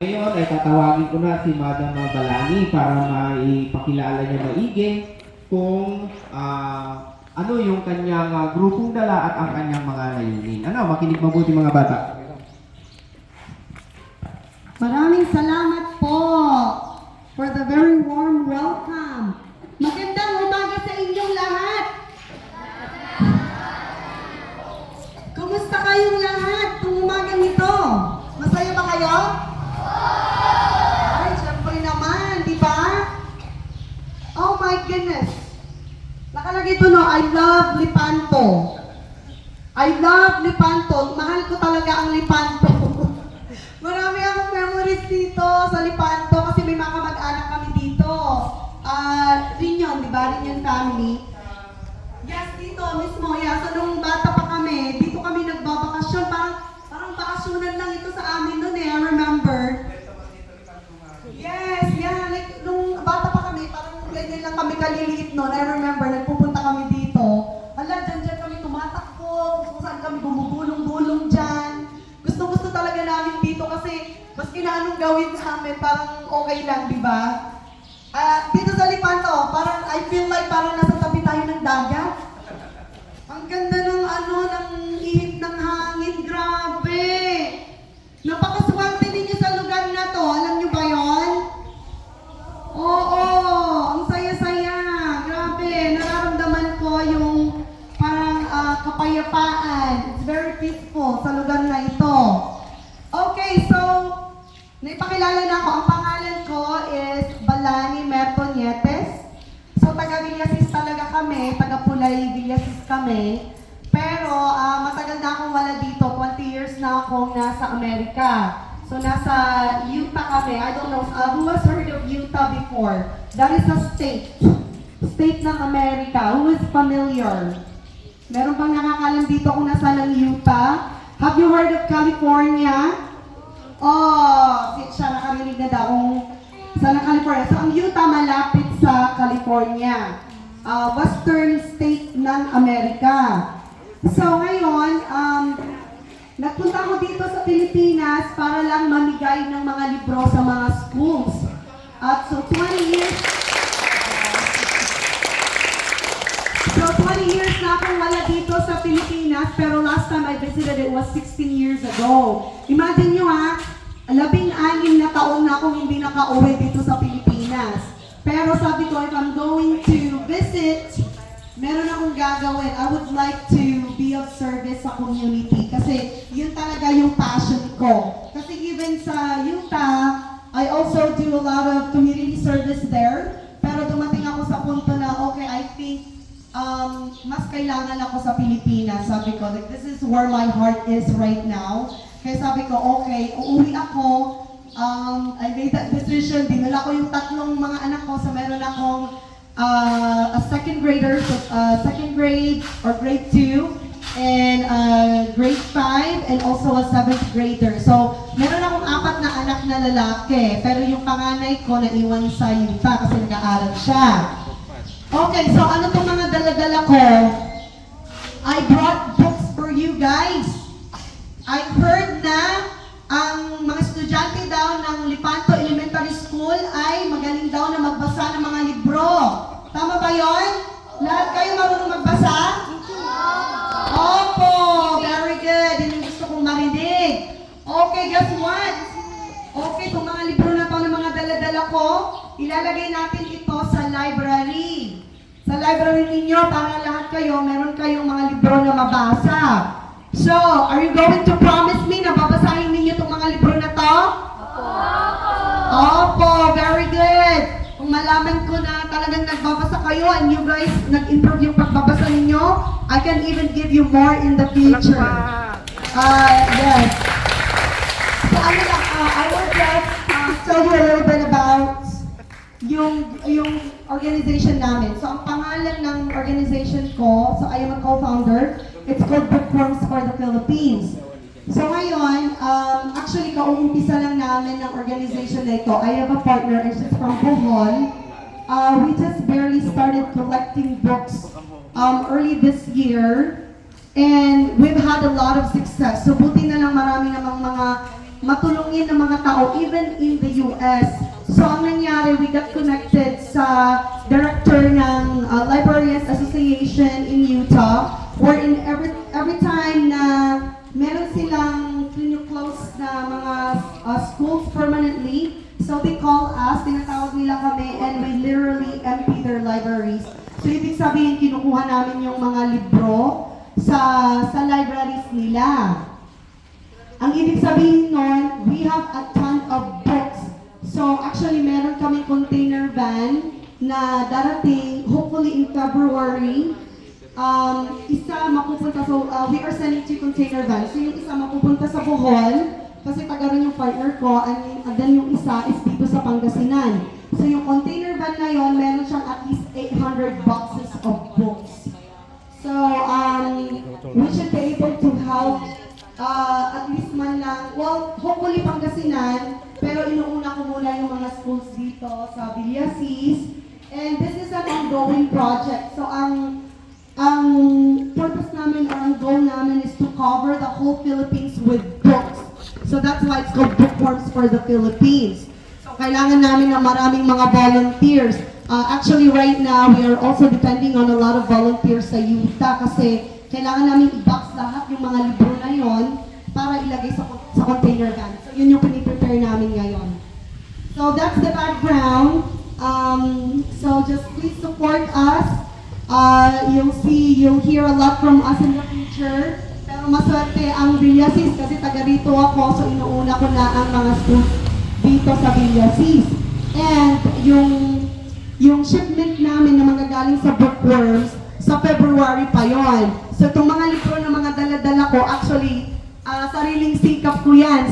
Ngayon ay tatawagin ko na si Madam Balani para maipakilala niya maigi kung ano yung kanyang grupong dala at ang kanyang mga layunin. Ano, makinig mabuti mga bata. Maraming salamat po for the very warm welcome. Magandang umaga sa inyong lahat. Kumusta kayong lahat kung umagang ito? Masaya ba kayo? Ay, syempre naman, di ba? Oh my goodness. Nakalagay ito no, I love Lipanto. I love Lipanto. Mahal ko talaga ang Lipanto. Marami akong memories dito sa Lipanto kasi may mga kamag-anak kami dito. Rinyon, di ba? Rinyon family. Yes, dito mismo. Yeah. So, nung bata pa kami, dito kami nagbabakasyon. Parang bakasyonan lang ito sa amin noon eh. I remember. Yes, yeah. Like, nung bata pa kami, parang ganyan lang kami kaliliit noon. I remember, nagpupunta kami dito. Ala, dyan kami tumatakbo. Kung saan kami gumugulong-gulong dyan. Gusto talaga namin dito kasi maski na anong gawin namin, parang okay lang, di ba? Dito sa Lipanto, parang I feel like parang nasa tabi tayo ng dagat. Ang ganda ng ng ihip ng hangin, grabe! Napakaswerte ninyo sa lugar na to, alam nyo ba yon? Oo, ang saya-saya, grabe, nararamdaman ko yung parang kapayapaan. It's very peaceful sa lugar na ito. Okay, so, naipakilala na ako. Ang pangalan ko is Balani Mertonietes. So, taga-Villasis talaga kami. Taga-Pulay Villasis kami. Pero, matagal na akong wala dito. 20 years na akong nasa Amerika. So, nasa Utah kami. I don't know, who has heard of Utah before? That is a state. State ng Amerika. Who is familiar? Meron bang nakakalam dito kung nasa ng Utah? Have you heard of California? Oh, siya nakarinig na daw kung saan ng California. So, ang Utah malapit sa California. Western state ng Amerika. So, ngayon, nagpunta ako dito sa Pilipinas para lang mamigay ng mga libro sa mga schools. At so, 20 years na akong wala dito sa Pilipinas, pero last time I visited it was 16 years ago. Imagine nyo ha, 16 na taon na akong hindi nakauwi dito sa Pilipinas. Pero sabi ko, if I'm going to visit, meron akong gagawin. I would like to be of service sa community kasi yun talaga yung passion ko. Kasi even sa Utah, I also do a lot of community service there. Pero dumating ako sa punto na, okay, I think mas kailangan ako sa Pilipinas. Sabi ko, like, this is where my heart is right now. Kaya sabi ko, okay, uuwi ako. I made that decision. Dinala ko yung tatlong mga anak ko. So meron akong a second grader, so, second grade or grade 2, and grade 5, and also a 7th grader. So, meron akong 4 na anak na lalaki. Pero yung panganay ko naiwan sa Utah kasi nag-aaral siya. Okay, so ano itong mga dala-dala ko? I brought books for you guys. I heard na ang mga estudyante daw ng Lipanto Elementary School ay magaling daw na magbasa ng mga libro. Tama ba yon? Lahat kayo marunong magbasa? Opo, very good. Yun yung gusto kong marinig. Okay, guess what? Okay, itong mga libro na to ng mga dala-dala ko, ilalagay natin ito sa library. Sa library ninyo, para lahat kayo, meron kayong mga libro na mabasa. So, are you going to promise me na babasahin ninyo itong mga libro na to? Opo, very good. Kung malaman ko na talagang nagbabasa kayo and you guys nag-improve yung pagbabasa ninyo, I can even give you more in the future. Yes. So, I will just tell you a little bit about yung organization namin. So, ang pangalan ng organization ko, so I am a co-founder, it's called Bookworms for the Philippines. So ngayon, actually, kauumpisa lang namin ng organization na ito. I have a partner, and she's from Bohol. We just barely started collecting books early this year, and we've had a lot of success. So buti na lang marami namang mga matulungin ng mga tao even in the US. So ang nangyari, we got connected sa director ng Librarians Association in Utah, wherein every time na meron silang close na mga schools permanently, so they call us, tinatawag nila kami, and we literally empty their libraries. So ibig sabihin, kinukuha namin yung mga libro sa libraries nila. Ang ibig sabihin nun, we have a ton of books. So actually, meron kaming container van na darating, hopefully in February. Isa mapupunta, so we are sending 2 container vans. So yung isa mapupunta sa Bohol, kasi taga rin yung partner ko, and then yung isa is dito sa Pangasinan. So yung container van na yon, meron siyang at least 800 boxes of books. So we should be able to help at least man lang, well, hopefully Pangasinan, pero inuuna ko muna yung mga schools dito sa Villasis. And this is an ongoing project. So ang purpose namin or ang goal namin is to cover the whole Philippines with books. So that's why it's called Bookworms for the Philippines. So kailangan namin ng maraming mga volunteers. Actually right now, we are also depending on a lot of volunteers sa Utah kasi kailangan namin i-box lahat yung mga libro na yon para ilagay sa container van. So yun yung piniprepare namin ngayon. So that's the background. So just please support us. You'll hear a lot from us in the future. Pero maswerte ang Villasis kasi taga rito ako, so inuuna ko na ang mga schools dito sa Villasis. And yung shipment namin na manggagaling sa Bookworms, sa February pa yon. So itong mga libro na mga dala-dala ko, actually, sariling sikap ko yan.